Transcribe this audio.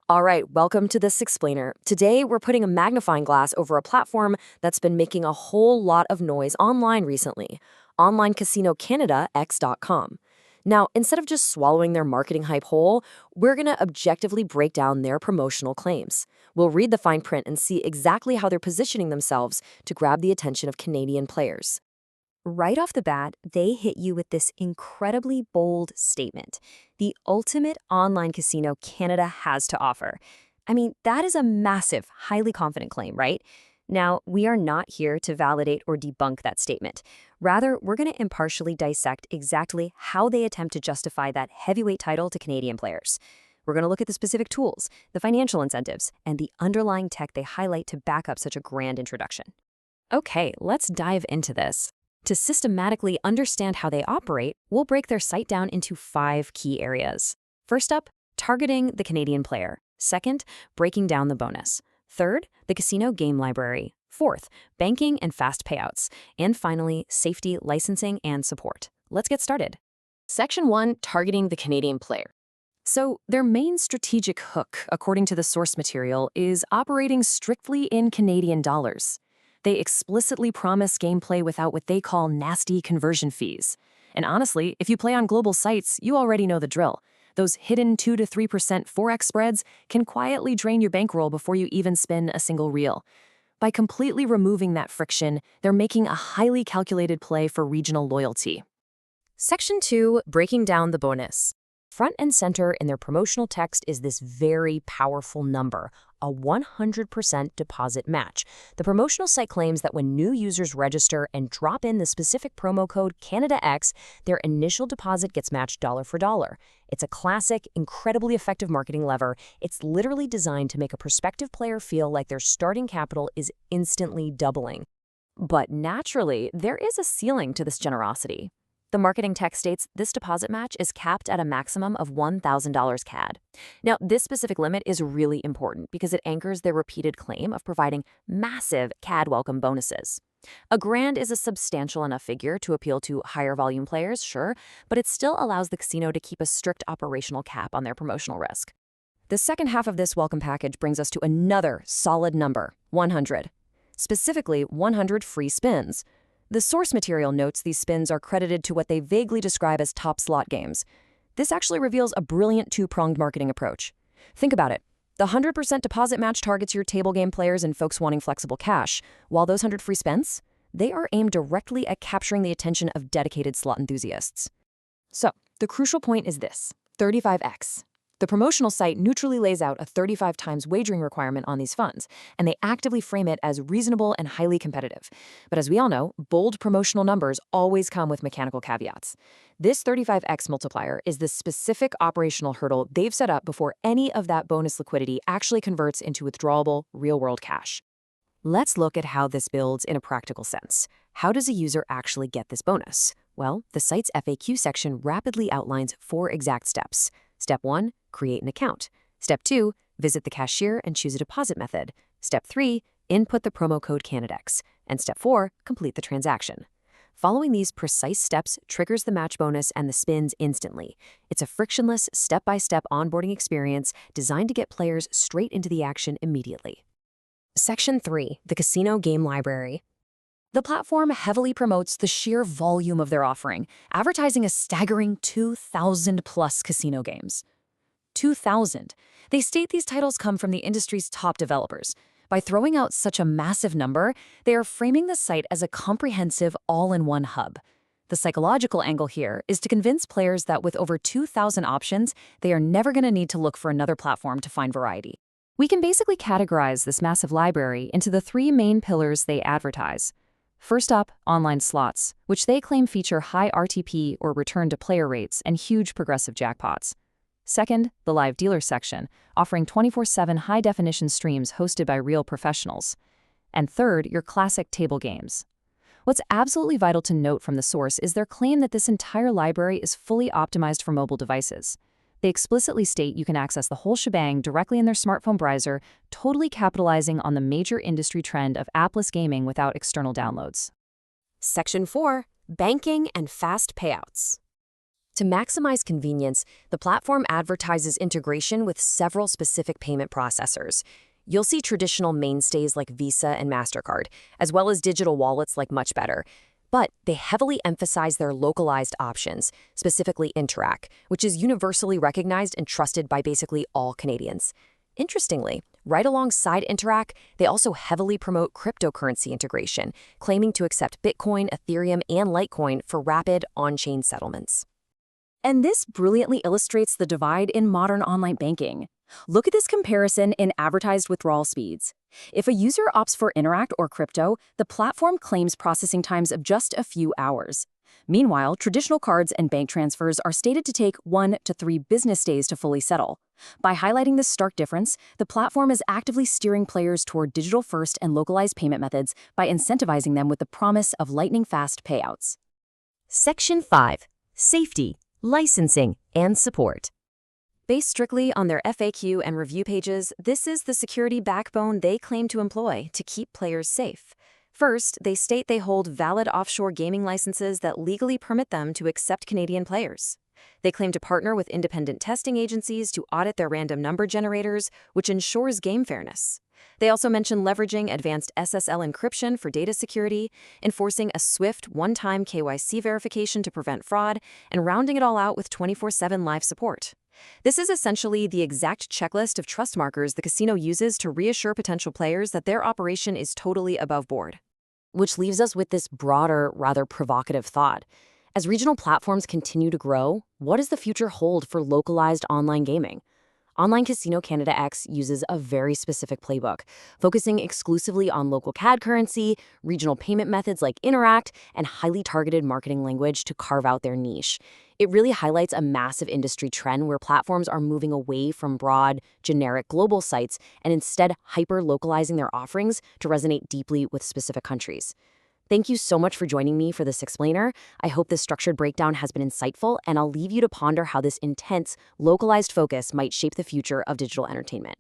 All right, welcome to this explainer. Today, we're putting a magnifying glass over a platform that's been making a whole lot of noise online recently, OnlineCasinoCanadaX.com. Now, instead of just swallowing their marketing hype whole, we're going to objectively break down their promotional claims. We'll read the fine print and see exactly how they're positioning themselves to grab the attention of Canadian players. Right off the bat, they hit you with this incredibly bold statement: the ultimate online casino Canada has to offer. I mean, that is a massive, highly confident claim, right? Now, we are not here to validate or debunk that statement. Rather, we're going to impartially dissect exactly how they attempt to justify that heavyweight title to Canadian players. We're going to look at the specific tools, the financial incentives, and the underlying tech they highlight to back up such a grand introduction. Okay, let's dive into this. To systematically understand how they operate, we'll break their site down into 5 key areas. First up, targeting the Canadian player. Second, breaking down the bonus. Third, the casino game library. Fourth, banking and fast payouts. And finally, safety, licensing, and support. Let's get started. Section 1, targeting the Canadian player. So, their main strategic hook, according to the source material, is operating strictly in Canadian dollars. They explicitly promise gameplay without what they call nasty conversion fees. And honestly, if you play on global sites, you already know the drill. Those hidden 2 to 3% Forex spreads can quietly drain your bankroll before you even spin a single reel. By completely removing that friction, they're making a highly calculated play for regional loyalty. Section 2, breaking down the bonus. Front and center in their promotional text is this very powerful number, a 100% deposit match. The promotional site claims that when new users register and drop in the specific promo code CanadaX, their initial deposit gets matched dollar for dollar. It's a classic, incredibly effective marketing lever. It's literally designed to make a prospective player feel like their starting capital is instantly doubling. But naturally, there is a ceiling to this generosity. The marketing text states this deposit match is capped at a maximum of $1,000 CAD. Now, this specific limit is really important because it anchors their repeated claim of providing massive CAD welcome bonuses. A grand is a substantial enough figure to appeal to higher volume players, sure, but it still allows the casino to keep a strict operational cap on their promotional risk. The second half of this welcome package brings us to another solid number, 100. Specifically, 100 free spins. The source material notes these spins are credited to what they vaguely describe as top slot games. This actually reveals a brilliant two-pronged marketing approach. Think about it. The 100% deposit match targets your table game players and folks wanting flexible cash, while those 100 free spins, they are aimed directly at capturing the attention of dedicated slot enthusiasts. So, the crucial point is this, 35x. The promotional site neutrally lays out a 35 times wagering requirement on these funds, and they actively frame it as reasonable and highly competitive. But as we all know, bold promotional numbers always come with mechanical caveats. This 35x multiplier is the specific operational hurdle they've set up before any of that bonus liquidity actually converts into withdrawable, real-world cash. Let's look at how this builds in a practical sense. How does a user actually get this bonus? Well, the site's FAQ section rapidly outlines 4 exact steps. Step 1, create an account. Step 2, visit the cashier and choose a deposit method. Step 3, input the promo code CanadaX. And Step 4, complete the transaction. Following these precise steps triggers the match bonus and the spins instantly. It's a frictionless, step-by-step onboarding experience designed to get players straight into the action immediately. Section 3, the casino game library. The platform heavily promotes the sheer volume of their offering, advertising a staggering 2,000-plus casino games. 2,000. They state these titles come from the industry's top developers. By throwing out such a massive number, they are framing the site as a comprehensive, all-in-one hub. The psychological angle here is to convince players that with over 2,000 options, they are never going to need to look for another platform to find variety. We can basically categorize this massive library into the 3 main pillars they advertise. First up, online slots, which they claim feature high RTP or return-to-player rates and huge progressive jackpots. Second, the live dealer section, offering 24/7 high-definition streams hosted by real professionals. And third, your classic table games. What's absolutely vital to note from the source is their claim that this entire library is fully optimized for mobile devices. They explicitly state you can access the whole shebang directly in their smartphone browser, totally capitalizing on the major industry trend of appless gaming without external downloads. Section 4, banking and fast payouts. To maximize convenience, the platform advertises integration with several specific payment processors. You'll see traditional mainstays like Visa and MasterCard, as well as digital wallets like MuchBetter. But they heavily emphasize their localized options, specifically Interac, which is universally recognized and trusted by basically all Canadians. Interestingly, right alongside Interac, they also heavily promote cryptocurrency integration, claiming to accept Bitcoin, Ethereum, and Litecoin for rapid on-chain settlements. And this brilliantly illustrates the divide in modern online banking. Look at this comparison in advertised withdrawal speeds. If a user opts for Interac or crypto, the platform claims processing times of just a few hours. Meanwhile, traditional cards and bank transfers are stated to take 1 to 3 business days to fully settle. By highlighting this stark difference, the platform is actively steering players toward digital-first and localized payment methods by incentivizing them with the promise of lightning-fast payouts. Section 5. Safety, Licensing, and Support. Based strictly on their FAQ and review pages, this is the security backbone they claim to employ to keep players safe. First, they state they hold valid offshore gaming licenses that legally permit them to accept Canadian players. They claim to partner with independent testing agencies to audit their random number generators, which ensures game fairness. They also mention leveraging advanced SSL encryption for data security, enforcing a swift one-time KYC verification to prevent fraud, and rounding it all out with 24/7 live support. This is essentially the exact checklist of trust markers the casino uses to reassure potential players that their operation is totally above board. Which leaves us with this broader, rather provocative thought. As regional platforms continue to grow, what does the future hold for localized online gaming? OnlineCasinoCanadaX uses a very specific playbook, focusing exclusively on local CAD currency, regional payment methods like Interac, and highly targeted marketing language to carve out their niche. It really highlights a massive industry trend where platforms are moving away from broad, generic global sites and instead hyper-localizing their offerings to resonate deeply with specific countries. Thank you so much for joining me for this explainer. I hope this structured breakdown has been insightful, and I'll leave you to ponder how this intense, localized focus might shape the future of digital entertainment.